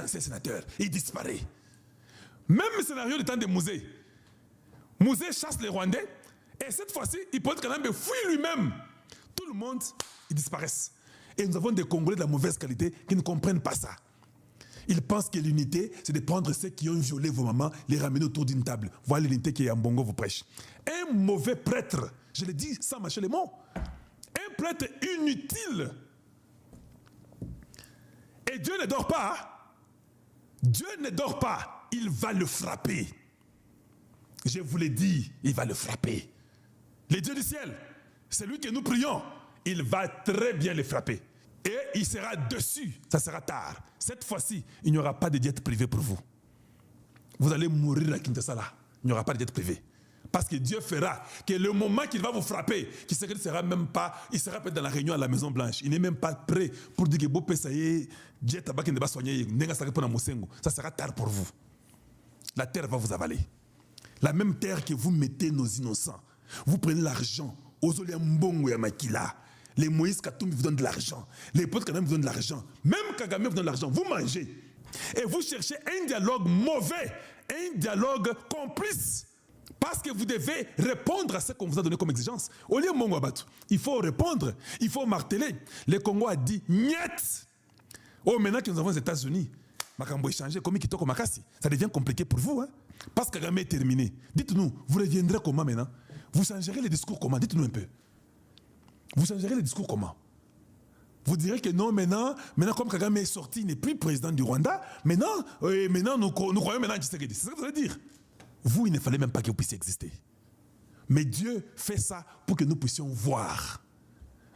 ancien sénateur, il disparaît. Même scénario du temps de Mouzé. Mouzé chasse les Rwandais, et cette fois-ci, Hippolyte Kanambe fuit lui-même. Tout le monde, ils disparaissent. Et nous avons des Congolais de la mauvaise qualité qui ne comprennent pas ça. Ils pensent que l'unité, c'est de prendre ceux qui ont violé vos mamans, les ramener autour d'une table. Voilà l'unité qui est en Bongo vous prêche. Un mauvais prêtre, je le dis sans mâcher les mots, un prêtre inutile. Et Dieu ne dort pas. Dieu ne dort pas. Il va le frapper. Je vous l'ai dit, il va le frapper. Le Dieu du ciel, c'est lui que nous prions. Il va très bien le frapper. Et il sera dessus. Ça sera tard. Cette fois-ci, il n'y aura pas de diète privée pour vous. Vous allez mourir à Kinshasa là. Il n'y aura pas de diète privée. Parce que Dieu fera que le moment qu'il va vous frapper, il sera même pas, il sera peut-être dans la réunion à la Maison Blanche. Il n'est même pas prêt pour dire que Bo Pesaye, diète tabac qui ne va soigner, ça sera tard pour vous. La terre va vous avaler. La même terre que vous mettez nos innocents. Vous prenez l'argent. Ozole Mbongo ya Makila. Les Moïse Katoum vous donnent de l'argent. Les potes Kagame vous donnent de l'argent. Même Kagame vous donne de l'argent. Vous mangez. Et vous cherchez un dialogue mauvais. Un dialogue complice. Parce que vous devez répondre à ce qu'on vous a donné comme exigence. Au lieu Mbongo Abatu, il faut répondre. Il faut marteler. Le Congo a dit niet. Oh, maintenant que nous avons les États-Unis, Makambo échangé, comme Kitoko Makasi, ça devient compliqué pour vous. Hein? Parce que Kagame est terminé. Dites-nous, vous reviendrez comment maintenant? Vous changerez les discours comment? Dites-nous un peu. Vous changerez les discours comment? Vous direz que non, maintenant comme Kagame est sorti, il n'est plus président du Rwanda, maintenant nous croyons maintenant à Tshisekedi. C'est ça que vous allez dire. Vous, il ne fallait même pas que vous puissiez exister. Mais Dieu fait ça pour que nous puissions voir.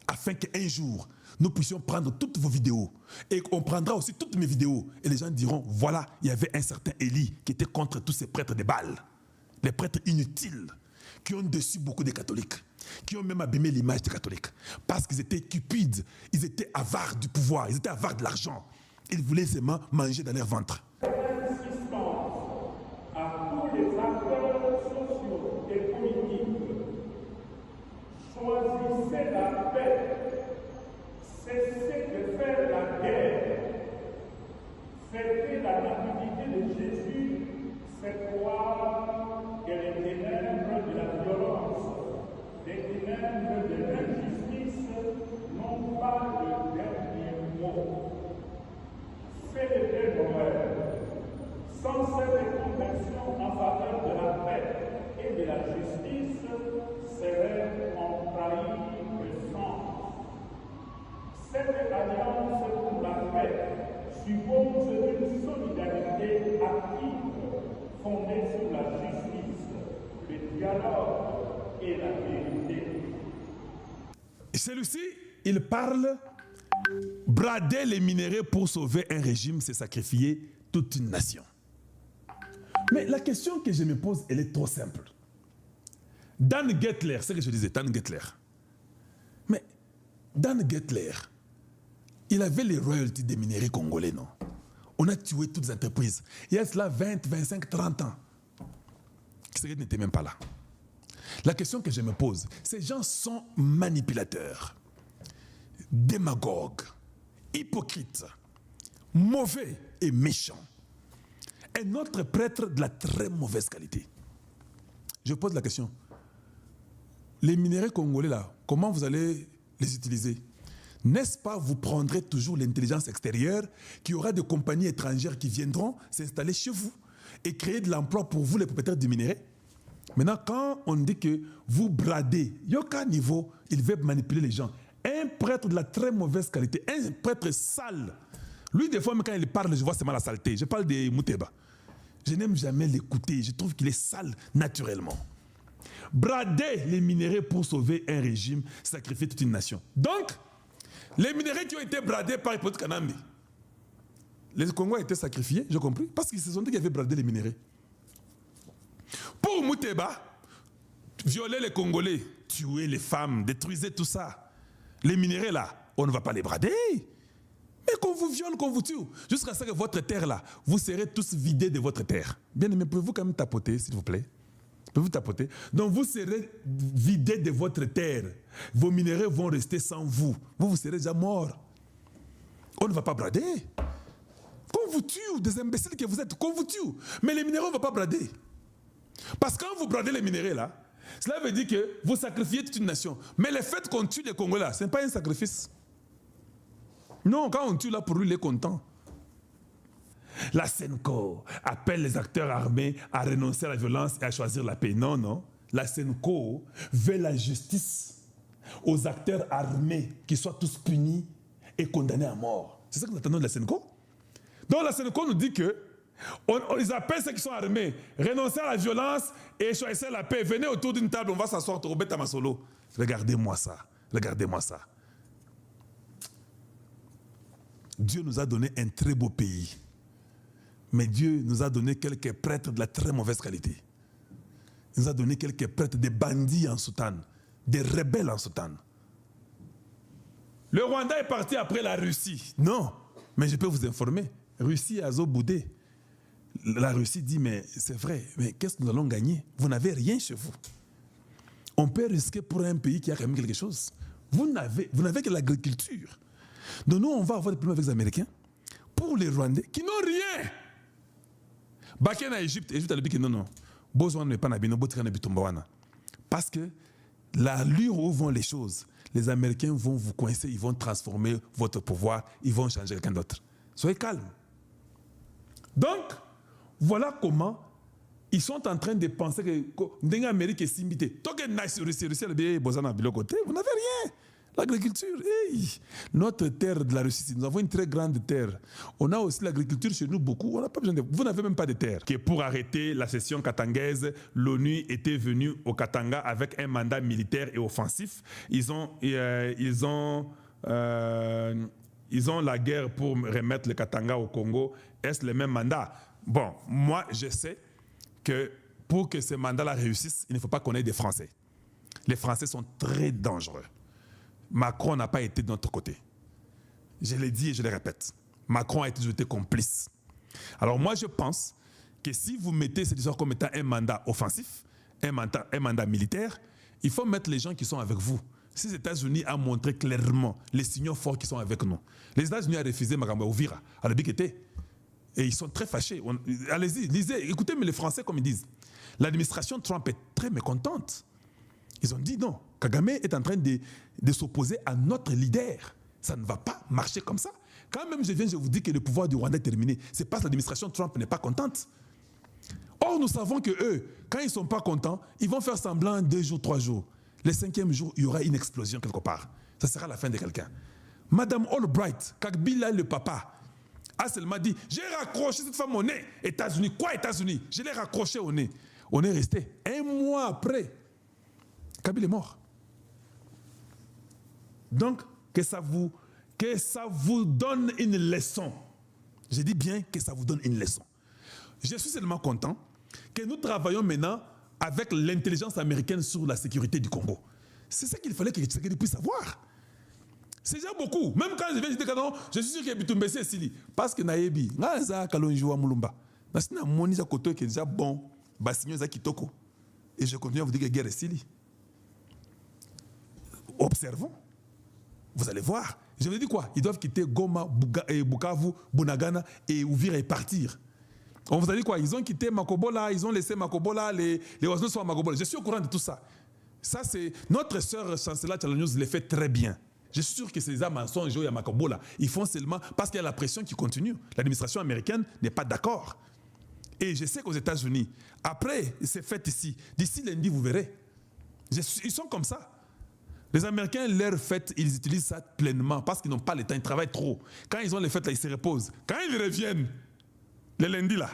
Afin qu'un jour, nous puissions prendre toutes vos vidéos. Et on prendra aussi toutes mes vidéos. Et les gens diront, voilà, il y avait un certain Élie qui était contre tous ces prêtres de Baal. Les prêtres inutiles, qui ont déçu beaucoup de catholiques, qui ont même abîmé l'image des catholiques. Parce qu'ils étaient cupides, ils étaient avares du pouvoir, ils étaient avares de l'argent. Ils voulaient seulement manger dans leur ventre. À tous les acteurs sociaux et politiques, choisissez la paix, cessez de faire la guerre, fêtez la nativité de Jésus, c'est croire que les ténèbres de la violence, les ténèbres de l'injustice n'ont pas le dernier mot. Célébrez l'honneur. Sans cette conversion en faveur de la paix et de la justice serait entrahi de sang. Cette alliance pour la paix suppose une solidarité active fondée sur la justice, le dialogue et la vérité. Celui-ci, il parle brader les minéraux pour sauver un régime, c'est sacrifier toute une nation. Mais la question que je me pose, elle est trop simple. Dan Gettler, c'est ce que je disais, Dan Gettler. Mais Dan Gettler, il avait les royalties des minéraux congolais, non? On a tué toutes les entreprises. Il y a cela 20, 25, 30 ans. Ce n'était même pas là. La question que je me pose, ces gens sont manipulateurs, démagogues, hypocrites, mauvais et méchants. Un autre prêtre de la très mauvaise qualité. Je pose la question. Les minéraux congolais là, comment vous allez les utiliser? N'est-ce pas vous prendrez toujours l'intelligence extérieure, qu'il y aura des compagnies étrangères qui viendront s'installer chez vous et créer de l'emploi pour vous les propriétaires du minerai? Maintenant, quand on dit que vous bradez, il y a aucun niveau, il veut manipuler les gens. Un prêtre de la très mauvaise qualité, un prêtre sale. Lui, des fois, même quand il parle, je vois seulement la saleté. Je parle de Mouteba. Je n'aime jamais l'écouter. Je trouve qu'il est sale naturellement. Brader les minéraux pour sauver un régime, sacrifier toute une nation. Donc, les minéraux qui ont été bradés par Hippolyte Kanambe, les Congolais ont été sacrifiés, j'ai compris, parce qu'ils se sont dit qu'ils avaient bradé les minéraux. Pour Mouteba, violer les Congolais, tuer les femmes, détruire tout ça. Les minéraux là, on ne va pas les brader. Mais qu'on vous viole, qu'on vous tue, jusqu'à ce que votre terre là, vous serez tous vidés de votre terre. Bien aimé, pouvez-vous quand même tapoter, s'il vous plaît? Pouvez-vous tapoter? Donc vous serez vidés de votre terre. Vos minéraux vont rester sans vous. Vous serez déjà morts. On ne va pas brader. Qu'on vous tue, des imbéciles que vous êtes, qu'on vous tue. Mais les minéraux ne vont pas brader. Parce que quand vous bradez les minéraux, là, cela veut dire que vous sacrifiez toute une nation. Mais le fait qu'on tue les Congolais, ce n'est pas un sacrifice. Non, quand on tue là, pour lui, il est content. La SENCO appelle les acteurs armés à renoncer à la violence et à choisir la paix. Non, non. La SENCO veut la justice aux acteurs armés qui soient tous punis et condamnés à mort. C'est ça que nous attendons de la SENCO. Donc la SENCO nous dit que ils appellent ceux qui sont armés, renoncer à la violence et choisir la paix. Venez autour d'une table, on va s'asseoir, Robert Tamasolo. Regardez-moi ça. Regardez-moi ça. Dieu nous a donné un très beau pays. Mais Dieu nous a donné quelques prêtres de la très mauvaise qualité. Il nous a donné quelques prêtres, des bandits en soutane, des rebelles en soutane. Le Rwanda est parti après la Russie. Non, mais je peux vous informer. Russie a boudé. La Russie dit, mais c'est vrai, mais qu'est-ce que nous allons gagner? Vous n'avez rien chez vous. On peut risquer pour un pays qui a quand même quelque chose. Vous n'avez que l'agriculture. Donc nous, on va avoir des problèmes avec les Américains. Pour les Rwandais, qui n'ont rien. Baké en Égypte, Égypte a dit que non, non. Besoin n'est pas nabino, besoin n'est pas. Parce que l'allure où vont les choses, les Américains vont vous coincer, ils vont transformer votre pouvoir, ils vont changer quelqu'un d'autre. Soyez calme. Donc, voilà comment ils sont en train de penser que l'Amérique est simbité. Tant que Russie, vous n'avez rien. L'agriculture, hey, notre terre de la Russie, nous avons une très grande terre. On a aussi l'agriculture chez nous beaucoup. On n'a pas besoin de. Vous n'avez même pas de terre. Que pour arrêter la cession katangaise, l'ONU était venue au Katanga avec un mandat militaire et offensif. Ils ont la guerre pour remettre le Katanga au Congo. Est-ce le même mandat? Bon, moi, je sais que pour que ce mandat-là réussisse, il ne faut pas qu'on ait des Français. Les Français sont très dangereux. Macron n'a pas été de notre côté. Je l'ai dit et je le répète. Macron a toujours été complice. Alors moi, je pense que si vous mettez cette histoire comme étant un mandat offensif, un mandat militaire, il faut mettre les gens qui sont avec vous. Si les États-Unis ont montré clairement les signaux forts qui sont avec nous, les États-Unis ont refusé Magambo Ouvira à la Bikete. Et ils sont très fâchés. Allez-y, lisez, écoutez mais les Français comme ils disent. L'administration Trump est très mécontente. Ils ont dit non, Kagame est en train de s'opposer à notre leader. Ça ne va pas marcher comme ça. Quand même je vous dis que le pouvoir du Rwanda est terminé. C'est parce que l'administration Trump n'est pas contente. Or, nous savons que eux, quand ils ne sont pas contents, ils vont faire semblant 2 jours, 3 jours. Le 5e jour, il y aura une explosion quelque part. Ça sera la fin de quelqu'un. Madame Albright, Kabila le papa, a seulement dit, j'ai raccroché cette femme au nez. États-Unis, quoi États-Unis? Je l'ai raccroché au nez. On est resté 1 mois après. Kabila est mort. Donc, que ça vous donne une leçon. Je dis bien que ça vous donne une leçon. Je suis seulement content que nous travaillons maintenant avec l'intelligence américaine sur la sécurité du Congo. C'est ça qu'il fallait que Tshisekedi puisse savoir. C'est déjà beaucoup. Même quand je viens de dire que non, je suis sûr que Bitumbese est Sili. Parce que Naebi, Naza Kalonjua Mulumba. Nasina Moniza Koto qui est déjà bon. Bassigno Kitoko. Et je continue à vous dire que guerre est Sili. Observons. Vous allez voir. Je vous dis quoi? Ils doivent quitter Goma, Bukavu, Bunagana et Uvira et partir. On vous a dit quoi? Ils ont quitté Makobola, ils ont laissé Makobola, les oiseaux sont à Makobola. Je suis au courant de tout ça. Ça, c'est notre sœur chancelière Tchalanyous le fait très bien. Je suis sûr que ces mensonges à Makobola, ils font seulement parce qu'il y a la pression qui continue. L'administration américaine n'est pas d'accord. Et je sais qu'aux États-Unis, après, c'est fait ici. D'ici lundi, vous verrez. Ils sont comme ça. Les Américains, leur fête, ils utilisent ça pleinement parce qu'ils n'ont pas le temps, ils travaillent trop. Quand ils ont les fêtes, là, ils se reposent. Quand ils reviennent, le lundi, là,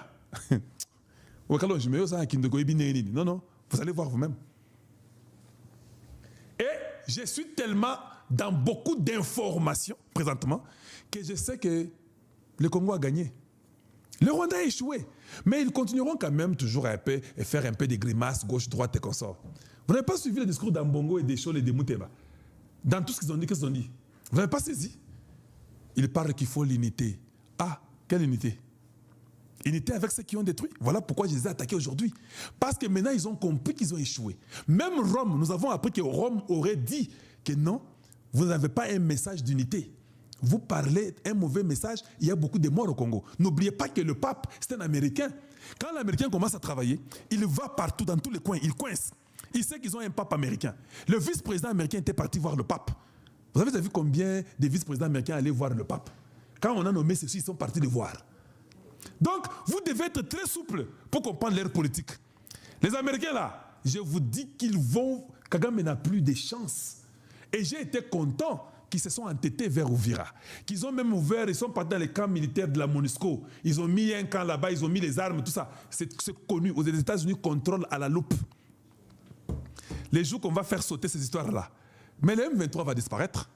non, non, vous allez voir vous-même. Et je suis tellement dans beaucoup d'informations présentement que je sais que le Congo a gagné. Le Rwanda a échoué. Mais ils continueront quand même toujours à faire un peu des grimaces gauche-droite et consorts. Vous n'avez pas suivi le discours d'Ambongo et des Chol et des Mouteba. Dans tout ce qu'ils ont dit, qu'est-ce qu'ils ont dit? Vous n'avez pas saisi? Ils parlent qu'il faut l'unité. Ah, quelle unité? Unité avec ceux qui ont détruit. Voilà pourquoi je les ai attaqués aujourd'hui. Parce que maintenant, ils ont compris qu'ils ont échoué. Même Rome, nous avons appris que Rome aurait dit que non, vous n'avez pas un message d'unité. vous parlez un mauvais message, il y a beaucoup de morts au Congo. N'oubliez pas que le pape, c'est un Américain. Quand l'Américain commence à travailler, il va partout, dans tous les coins, il coince. Il sait qu'ils ont un pape américain. Le vice-président américain était parti voir le pape. Vous avez vu combien de vice-présidents américains allaient voir le pape? Quand on a nommé ceux-ci, ils sont partis le voir. Donc, vous devez être très souple pour comprendre leur politique. Les Américains, là, je vous dis qu'ils vont... Kagame n'a plus de chance. Et j'ai été content qu'ils se sont entêtés vers Uvira. Qu'ils ont même ouvert, ils sont partis dans les camps militaires de la MONUSCO. Ils ont mis un camp là-bas, ils ont mis les armes, tout ça. C'est connu. Les États-Unis contrôlent à la loupe. Les jours qu'on va faire sauter ces histoires-là. Mais le M23 va disparaître.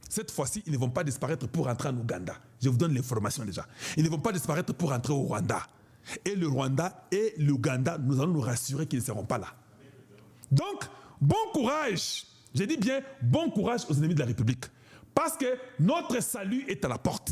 Cette fois-ci, ils ne vont pas disparaître pour rentrer en Ouganda. Je vous donne l'information déjà. Ils ne vont pas disparaître pour rentrer au Rwanda. Et le Rwanda et l'Ouganda, nous allons nous rassurer qu'ils ne seront pas là. Donc, bon courage. Je dis bien bon courage aux ennemis de la République. Parce que notre salut est à la porte.